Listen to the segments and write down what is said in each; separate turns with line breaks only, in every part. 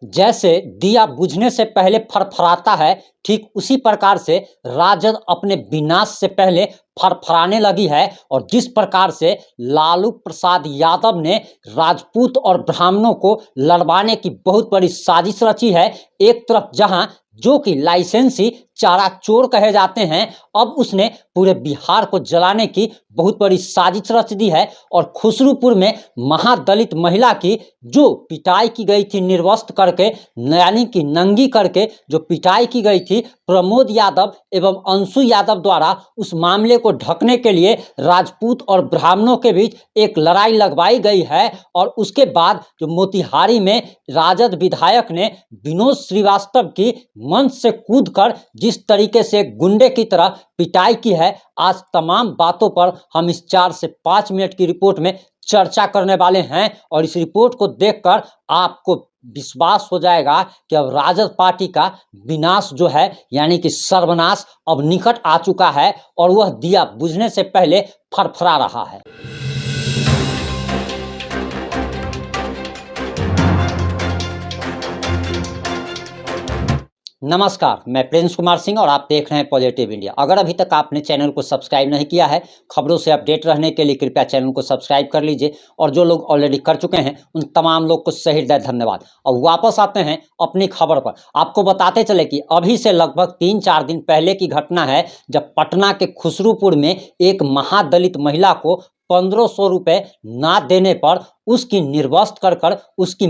जैसे दिया बुझने से पहले फरफराता है, ठीक उसी प्रकार से राजद अपने विनाश से पहले फरफराने लगी है। और जिस प्रकार से लालू प्रसाद यादव ने राजपूत और ब्राह्मणों को लड़वाने की बहुत बड़ी साजिश रची है, एक तरफ जहां जो कि लाइसेंसी चारा चोर कहे जाते हैं, अब उसने पूरे बिहार को जलाने की बहुत बड़ी साजिश रच दी है। और खुसरूपुर में महादलित महिला की जो पिटाई की गई थी निर्वस्त्र करके, यानी कि नंगी करके जो पिटाई की गई थी प्रमोद यादव एवं अंशु यादव द्वारा, उस मामले को ढकने के लिए राजपूत और ब्राह्मणों के बीच एक लड़ाई लगवाई गई है। और उसके बाद जो मोतिहारी में राजद विधायक ने विनोद श्रीवास्तव की मंच से कूदकर जिस तरीके से गुंडे की तरह पिटाई की है, आज तमाम बातों पर हम इस 4 से 5 मिनट की रिपोर्ट में चर्चा करने वाले हैं। और इस रिपोर्ट को देखकर आपको विश्वास हो जाएगा कि अब राजद पार्टी का विनाश जो है, यानी कि सर्वनाश अब निकट आ चुका है और वह दिया बुझने से पहले फरफरा रहा है। नमस्कार, मैं प्रिंस कुमार सिंह और आप देख रहे हैं पॉजिटिव इंडिया। अगर अभी तक आपने चैनल को सब्सक्राइब नहीं किया है, खबरों से अपडेट रहने के लिए कृपया चैनल को सब्सक्राइब कर लीजिए। और जो लोग ऑलरेडी कर चुके हैं उन तमाम लोग को सही हृदय धन्यवाद। अब वापस आते हैं अपनी खबर पर। आपको बताते चले कि अभी से लगभग 3-4 दिन पहले की घटना है, प्रतापगढ़ पटना के खुसरूपुर में एक महादलित महिला को 1500 रुपए ना देने पर उसकी निर्वस्त्र कर उसकी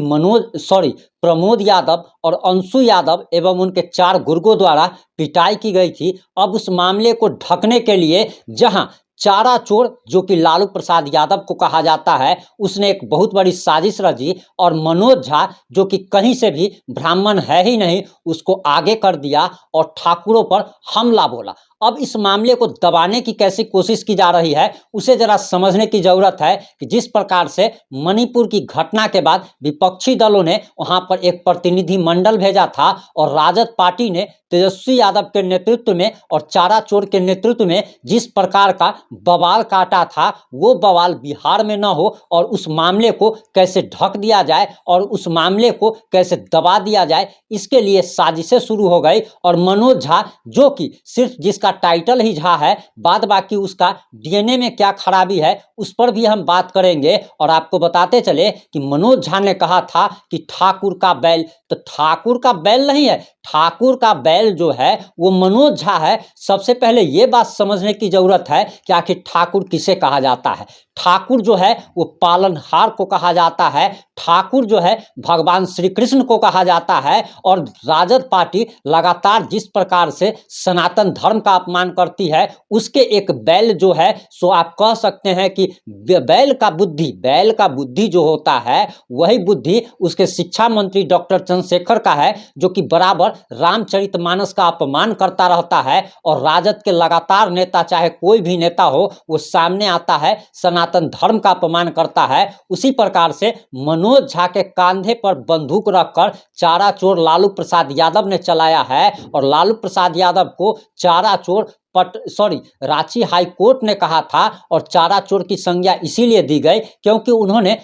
प्रमोद यादव और अंशु यादव एवं उनके 4 गुर्गों द्वारा पिटाई की गई थी। अब उस मामले को ढकने के लिए जहां चारा चोर जो कि लालू प्रसाद यादव को कहा जाता है, उसने एक बहुत बड़ी साजिश रची और मनोज झा जो कि कहीं से भी ब्राह्मण है ही नहीं, उसको आगे कर दिया और ठाकुरों पर हमला बोला। अब इस मामले को दबाने की कैसी कोशिश की जा रही है, उसे जरा समझने की जरूरत है कि जिस प्रकार से मणिपुर की घटना के बाद विपक्षी दलों ने वहां पर एक प्रतिनिधि मंडल भेजा था और राजद पार्टी ने तेजस्वी यादव के नेतृत्व में और चारा चोर के नेतृत्व में जिस प्रकार का बवाल काटा था, वो बवाल बिहार में न हो और उस मामले को कैसे ढक दिया जाए और उस मामले को कैसे दबा दिया जाए, इसके लिए साजिशें शुरू हो गई। और मनोज झा जो कि सिर्फ जिसका टाइटल ही झा है, बाद बाकी उसका डीएनए में क्या खराबी है उस पर भी हम बात करेंगे। और आपको बताते चले कि मनोज झा ने कहा था कि ठाकुर का बैल, तो ठाकुर का बैल नहीं है, ठाकुर का बैल जो है वो मनोज झा है। सबसे पहले ये बात समझने की जरूरत है कि आखिर ठाकुर किसे कहा जाता है। ठाकुर जो है वो पालनहार को कहा जाता है, ठाकुर जो है भगवान श्री कृष्ण को कहा जाता है। और राजद पार्टी लगातार जिस प्रकार से सनातन धर्म का अपमान करती है, उसके एक बैल जो है सो आप कह सकते हैं कि बैल का बुद्धि जो होता है वही बुद्धि उसके शिक्षा मंत्री डॉक्टर चंद्रशेखर का है, जो कि बराबर रामचरितमानस का अपमान करता रहता है। और राजद के लगातार नेता, चाहे कोई भी नेता हो, वो सामने आता है सनातन धर्म का अपमान करता है। उसी प्रकार से मनोज झा के कांधे पर बंदूक रखकर चारा चोर लालू प्रसाद यादव ने चलाया है। और लालू प्रसाद यादव को चारा चोर रांची हाई कोर्ट ने कहा था और चारा चोर की संज्ञा इसीलिए दी गई क्योंकि उन्होंने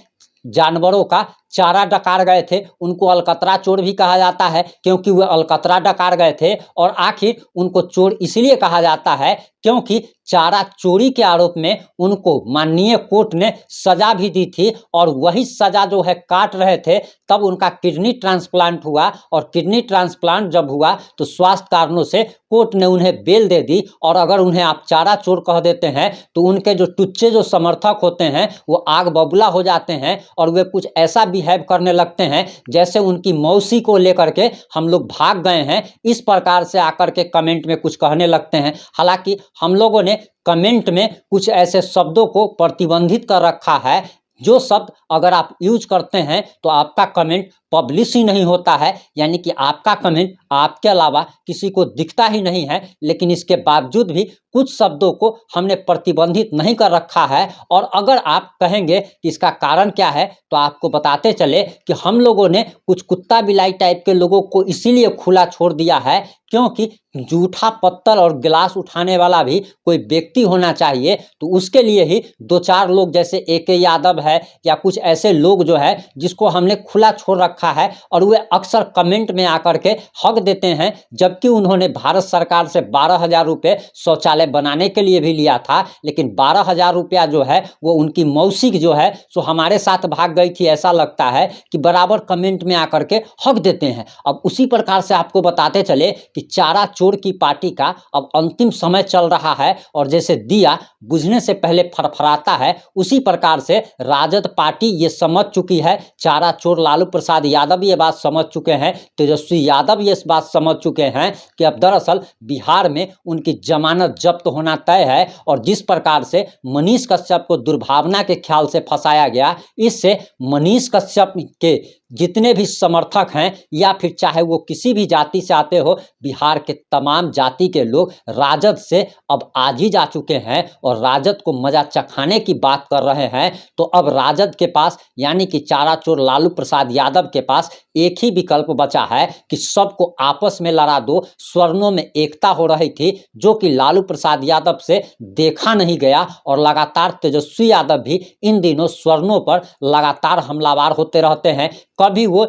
जानवरों का चारा डकार गए थे। उनको अलकतरा चोर भी कहा जाता है क्योंकि वे अलकतरा डकार गए थे। और आखिर उनको चोर इसलिए कहा जाता है क्योंकि चारा चोरी के आरोप में उनको माननीय कोर्ट ने सजा भी दी थी। और वही सजा जो है काट रहे थे, तब उनका किडनी ट्रांसप्लांट हुआ। और किडनी ट्रांसप्लांट जब हुआ तो स्वास्थ्य कारणों से कोर्ट ने उन्हें बेल दे दी। और अगर उन्हें आप चारा चोर कह देते हैं तो उनके जो टुच्चे जो समर्थक होते हैं वो आग बबूला हो जाते हैं और वे कुछ ऐसा बिहेव करने लगते हैं जैसे उनकी मौसी को लेकर के हम लोग भाग गए हैं, इस प्रकार से आकर के कमेंट में कुछ कहने लगते हैं। हालांकि हम लोगों ने कमेंट में कुछ ऐसे शब्दों को प्रतिबंधित कर रखा है, जो शब्द अगर आप यूज करते हैं तो आपका कमेंट पब्लिश ही नहीं होता है, यानी कि आपका कमेंट आपके अलावा किसी को दिखता ही नहीं है। लेकिन इसके बावजूद भी कुछ शब्दों को हमने प्रतिबंधित नहीं कर रखा है। और अगर आप कहेंगे कि इसका कारण क्या है, तो आपको बताते चले कि हम लोगों ने कुछ कुत्ता बिलाई टाइप के लोगों को इसीलिए खुला छोड़ दिया है क्योंकि जूठा पत्थर और गिलास उठाने वाला भी कोई व्यक्ति होना चाहिए। तो उसके लिए ही 2-4 लोग जैसे AK यादव है या कुछ ऐसे लोग जो है जिसको हमने खुला छोड़ रखा रखा है और वे अक्सर कमेंट में आकर के हक देते हैं, जबकि उन्होंने भारत सरकार से 12,000 रुपये शौचालय बनाने के लिए भी लिया था, लेकिन 12,000 रुपया जो है वो उनकी मौसी जो है सो हमारे साथ भाग गई थी, ऐसा लगता है कि बराबर कमेंट में आकर के हक देते हैं। अब उसी प्रकार से आपको बताते चले कि चारा चोर की पार्टी का अब अंतिम समय चल रहा है और जैसे दिया बुझने से पहले फरफराता है, उसी प्रकार से राजद पार्टी ये समझ चुकी है, चारा चोर लालू प्रसाद यादव ये बात समझ चुके हैं, तेजस्वी यादव ये इस बात समझ चुके हैं कि अब दरअसल बिहार में उनकी जमानत जब्त होना तय है और जिस प्रकार से मनीष कश्यप को दुर्भावना के ख्याल से फंसाया गया, इससे मनीष कश्यप के जितने भी समर्थक हैं या फिर चाहे वो किसी भी जाति से आते हो, बिहार के तमाम जाति के लोग राजद से अब आज ही जा चुके हैं और राजद को मजा चखाने की बात कर रहे हैं। तो अब राजद के पास यानी कि चारा चोर लालू प्रसाद यादव के पास एक ही विकल्प बचा है कि सबको आपस में लड़ा दो। स्वर्णों में एकता हो रही थी जो कि लालू प्रसाद यादव से देखा नहीं गया और लगातार तेजस्वी यादव भी इन दिनों स्वर्णों पर लगातार हमलावर होते रहते हैं। कभी वो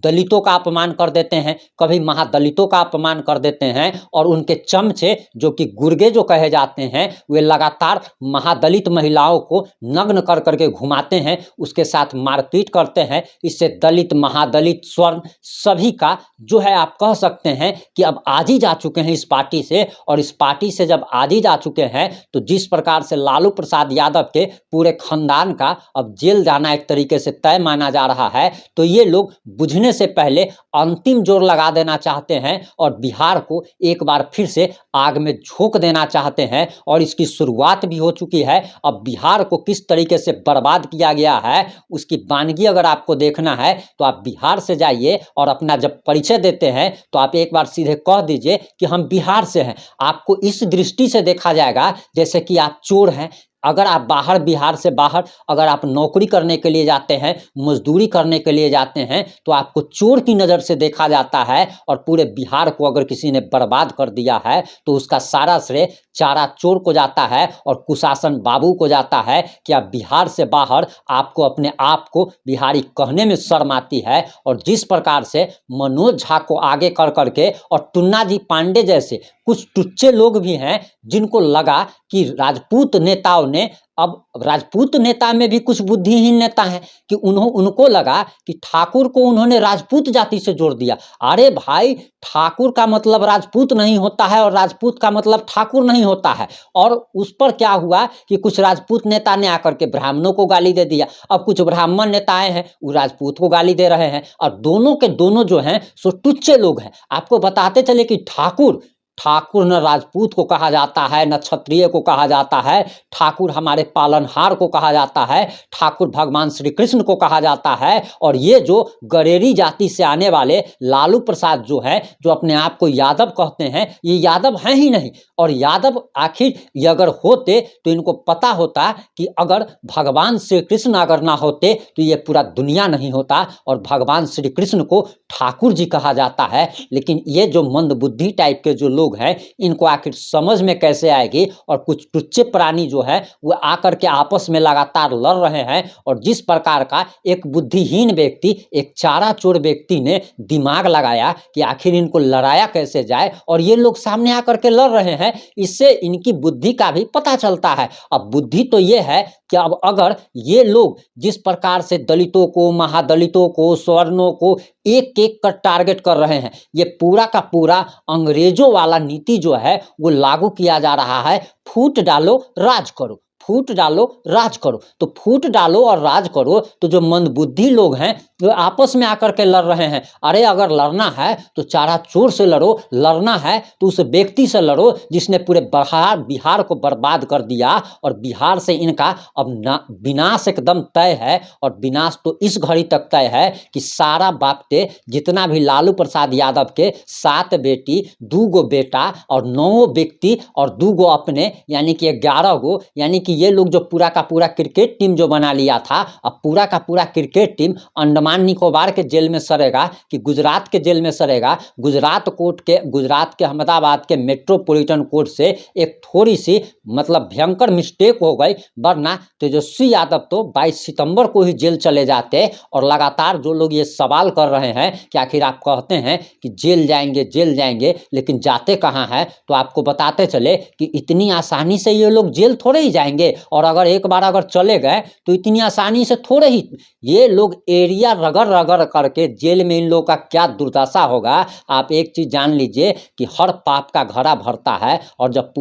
दलितों का अपमान कर देते हैं, कभी महादलितों का अपमान कर देते हैं और उनके चमचे जो कि गुर्गे जो कहे जाते हैं वे लगातार महादलित महिलाओं को नग्न कर करके घुमाते हैं, उसके साथ मारपीट करते हैं। इससे दलित महादलित स्वर्ण सभी का जो है आप कह सकते हैं कि अब आज ही जा चुके हैं इस पार्टी से। और इस पार्टी से जब आज ही जा चुके हैं तो जिस प्रकार से लालू प्रसाद यादव के पूरे खानदान का अब जेल जाना एक तरीके से तय माना जा रहा है, तो ये लोग बुझने से पहले अंतिम जोर लगा देना चाहते हैं और बिहार को एक बार फिर से आग में झोंक देना चाहते हैं और इसकी शुरुआत भी हो चुकी है। अब बिहार को किस तरीके से बर्बाद किया गया है उसकी वानगी अगर आपको देखना है तो आप बिहार से जाइए और अपना जब परिचय देते हैं तो आप एक बार सीधे कह दीजिए कि हम बिहार से हैं। आपको इस दृष्टि से देखा जाएगा जैसे कि आप चोर हैं। अगर आप बाहर बिहार से बाहर अगर आप नौकरी करने के लिए जाते हैं, मजदूरी करने के लिए जाते हैं तो आपको चोर की नज़र से देखा जाता है और पूरे बिहार को अगर किसी ने बर्बाद कर दिया है तो उसका सारा श्रेय चारा चोर को जाता है और कुशासन बाबू को जाता है कि आप बिहार से बाहर आपको अपने आप को बिहारी कहने में शर्म आती है। और जिस प्रकार से मनोज झा को आगे कर करके और टुन्ना जी पांडे जैसे कुछ टुच्चे लोग भी हैं जिनको लगा कि राजपूत नेताओं ने अब राजपूत नेता में भी कुछ बुद्धिहीन नेता हैं कि उनको लगा कि ठाकुर को उन्होंने राजपूत जाति से जोड़ दिया। अरे भाई, ठाकुर का मतलब राजपूत नहीं होता है और राजपूत का मतलब ठाकुर नहीं होता है। और उस पर क्या हुआ कि कुछ राजपूत नेता ने आकर के ब्राह्मणों को गाली दे दिया। अब कुछ ब्राह्मण नेताएं हैं वो राजपूत को गाली दे रहे हैं और दोनों के दोनों जो हैं सो टुच्चे लोग हैं। आपको बताते चले कि ठाकुर न राजपूत को कहा जाता है न क्षत्रिय को कहा जाता है, ठाकुर हमारे पालनहार को कहा जाता है, ठाकुर भगवान श्री कृष्ण को कहा जाता है। और ये जो गरेरी जाति से आने वाले लालू प्रसाद जो है जो अपने आप को यादव कहते हैं, ये यादव हैं ही नहीं। और यादव आखिर ये अगर होते तो इनको पता होता कि अगर भगवान श्री कृष्ण अगर ना होते तो ये पूरा दुनिया नहीं होता और भगवान श्री कृष्ण को ठाकुर जी कहा जाता है। लेकिन ये जो मंदबुद्धि टाइप के जो लोग हैं इनको आखिर समझ में कैसे आएगी। और कुछ टुच्चे प्राणी जो है वो आकर के आपस में लगातार लड़ रहे हैं और जिस प्रकार का एक बुद्धिहीन व्यक्ति, एक चारा चोर व्यक्ति ने दिमाग लगाया कि आखिर इनको लड़ाया कैसे जाए और ये लोग सामने आकर के लड़ रहे हैं, इससे इनकी बुद्धि का भी पता चलता है। अब बुद्धि तो ये है कि अब अगर ये लोग जिस प्रकार से दलितों को, महादलितों को, सवर्णों को एक एक कर टारगेट कर रहे हैं, ये पूरा का पूरा अंग्रेजों वाला नीति जो है वो लागू किया जा रहा है। फूट डालो राज करो, फूट डालो राज करो। तो फूट डालो और राज करो तो जो मंदबुद्धि लोग हैं वो आपस में आकर के लड़ रहे हैं। अरे अगर लड़ना है तो चारा चोर से लड़ो, लड़ना है तो उस व्यक्ति से लड़ो जिसने पूरे बिहार को बर्बाद कर दिया और बिहार से इनका अब विनाश एकदम तय है। और विनाश तो इस घड़ी तक तय है कि सारा बापते जितना भी लालू प्रसाद यादव के 7 बेटी, 2 गो बेटा और 9 व्यक्ति और 2 गो अपने यानी कि 11 गो यानी कि कि ये लोग जो पूरा का पूरा क्रिकेट टीम जो बना लिया था, अब पूरा का पूरा क्रिकेट टीम अंडमान निकोबार के जेल में सड़ेगा कि गुजरात के जेल में सड़ेगा। गुजरात के अहमदाबाद के मेट्रोपॉलिटन कोर्ट से एक थोड़ी सी मतलब भयंकर मिस्टेक हो गई, वरना तेजस्वी यादव तो 22 सितंबर को ही जेल चले जाते। और लगातार जो लोग ये सवाल कर रहे हैं कि आखिर आप कहते हैं कि जेल जाएंगे, लेकिन जाते कहाँ हैं, तो आपको बताते चले कि इतनी आसानी से ये लोग जेल थोड़े ही जाएंगे। और अगर एक बार अगर चले गए तो इतनी आसानी से थोड़े ही, ये लोग एरिया रगड़ रगड़ करके जेल में इन लोगों का क्या दुर्दशा होगा। आप एक चीज जान लीजिए कि हर पाप का घड़ा भरता है, और जब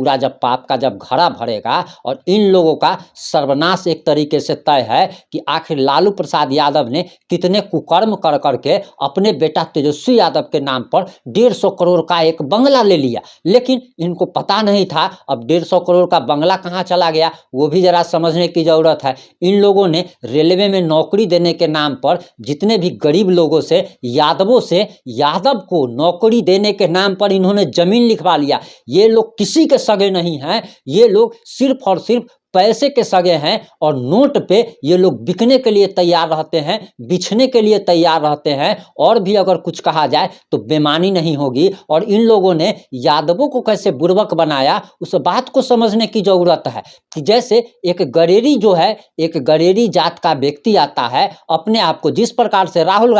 पाप का जब घड़ा भरेगा और इन लोगों का सर्वनाश एक तरीके से तय है कि आखिर लालू प्रसाद यादव ने कितने कुकर्म कर करके अपने बेटा तेजस्वी यादव के नाम पर 150 करोड़ का एक बंगला ले लिया। लेकिन इनको पता नहीं था अब 150 करोड़ का बंगला कहाँ चला गया, वो भी जरा समझने की जरूरत है। इन लोगों ने रेलवे में नौकरी देने के नाम पर जितने भी गरीब लोगों से, यादवों से, यादव को नौकरी देने के नाम पर इन्होंने जमीन लिखवा लिया। ये लोग किसी के सगे नहीं हैं, ये लोग सिर्फ और सिर्फ पैसे के सगे हैं, और नोट पे ये लोग बिकने के लिए तैयार रहते हैं, बिछने के लिए तैयार रहते हैं। और भी अगर कुछ कहा जाए तो बेमानी नहीं होगी। और इन लोगों ने यादवों को कैसे बुर्बक बनाया, उस बात को समझने की जरूरत है कि जैसे एक गरेरी जो है, एक गरेरी जात का व्यक्ति आता है, अपने आप को जिस प्रकार से राहुल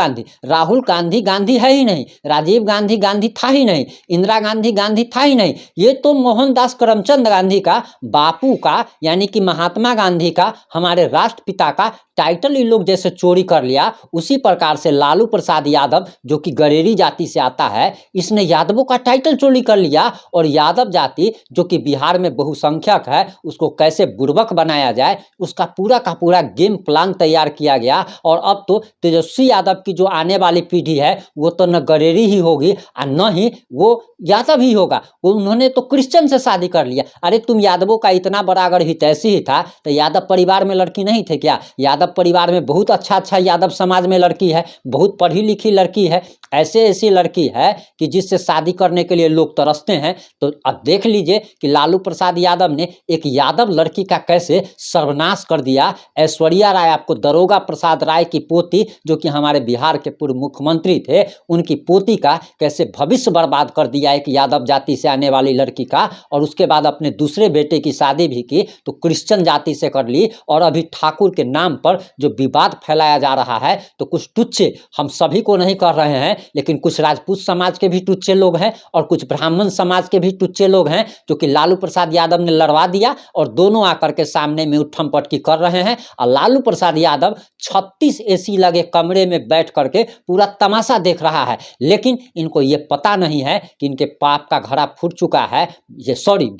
गांधी गांधी है ही नहीं, राजीव गांधी गांधी था ही नहीं, इंदिरा गांधी गांधी था ही नहीं, ये तो मोहनदास करमचंद गांधी का, बापू का, यानी कि महात्मा गांधी का, हमारे राष्ट्रपिता का टाइटल इन लोग जैसे चोरी कर लिया, उसी प्रकार से लालू प्रसाद यादव जो कि गरेरी जाति से आता है, इसने यादवों का टाइटल चोरी कर लिया। और यादव जाति जो कि बिहार में बहुसंख्यक है, उसको कैसे बुर्बक बनाया जाए, उसका पूरा का पूरा गेम प्लान तैयार किया गया। और अब तो तेजस्वी यादव की जो आने वाली पीढ़ी है, वो तो न गरेरी ही होगी और न ही वो यादव ही होगा। उन्होंने तो क्रिश्चियन से शादी कर लिया। अरे तुम यादवों का इतना बड़ा अगर हितैषी ही था तो यादव परिवार में लड़की नहीं थे क्या? यादव परिवार में बहुत अच्छा यादव समाज में लड़की है, बहुत पढ़ी लिखी लड़की है, ऐसी लड़की है कि जिससे शादी करने के लिए लोग तरसते हैं। तो अब देख लीजिए कि लालू प्रसाद यादव ने एक यादव लड़की का कैसे सर्वनाश कर दिया। ऐश्वर्या राय, आपको दरोगा प्रसाद राय की पोती, जो कि हमारे बिहार के पूर्व मुख्यमंत्री थे, उनकी पोती का कैसे भविष्य बर्बाद कर दिया एक यादव जाति से आने वाली लड़की का। और उसके बाद अपने दूसरे बेटे की शादी भी की तो क्रिश्चियन जाति से कर ली। और अभी ठाकुर के नाम पर जो विवाद फैलाया जा रहा है, तो कुछ टुच्चे, हम सभी को नहीं कर रहे हैं, लेकिन कुछ राजपूत समाज के भी टुच्चे लोग हैं और कुछ ब्राह्मण समाज के भी टुच्चे लोग हैं, जो कि लालू प्रसाद यादव ने लड़वा दिया और दोनों आकर के सामने में उठम पटकी कर रहे हैं। और लालू प्रसाद यादव 36 एसी लगे कमरे में बैठ करके पूरा तमाशा देख रहा है। लेकिन इनको ये पता नहीं है कि इनके पाप का घड़ा फूट चुका है,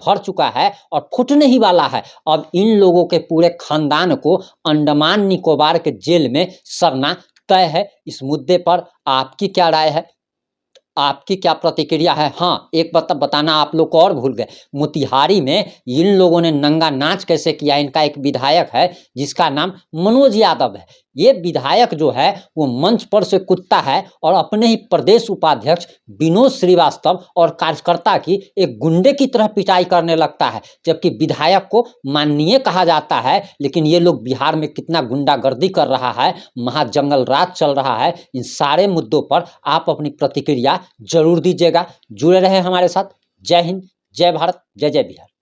भर चुका है और फूटने ही वाला है। अब इन लोगों के पूरे खानदान को अंडमान निकोबार के जेल में सड़ना तय है। इस मुद्दे पर आपकी क्या राय है, आपकी क्या प्रतिक्रिया है? हाँ, एक बात बताना आप लोग को और भूल गए, मोतिहारी में इन लोगों ने नंगा नाच कैसे किया। इनका एक विधायक है जिसका नाम मनोज यादव है। ये विधायक जो है वो मंच पर से कूदता है और अपने ही प्रदेश उपाध्यक्ष विनोद श्रीवास्तव और कार्यकर्ता की एक गुंडे की तरह पिटाई करने लगता है, जबकि विधायक को माननीय कहा जाता है। लेकिन ये लोग बिहार में कितना गुंडागर्दी कर रहा है, महाजंगल राज चल रहा है। इन सारे मुद्दों पर आप अपनी प्रतिक्रिया जरूर दीजिएगा। जुड़े रहे हमारे साथ। जय हिंद, जय भारत, जय जय बिहार।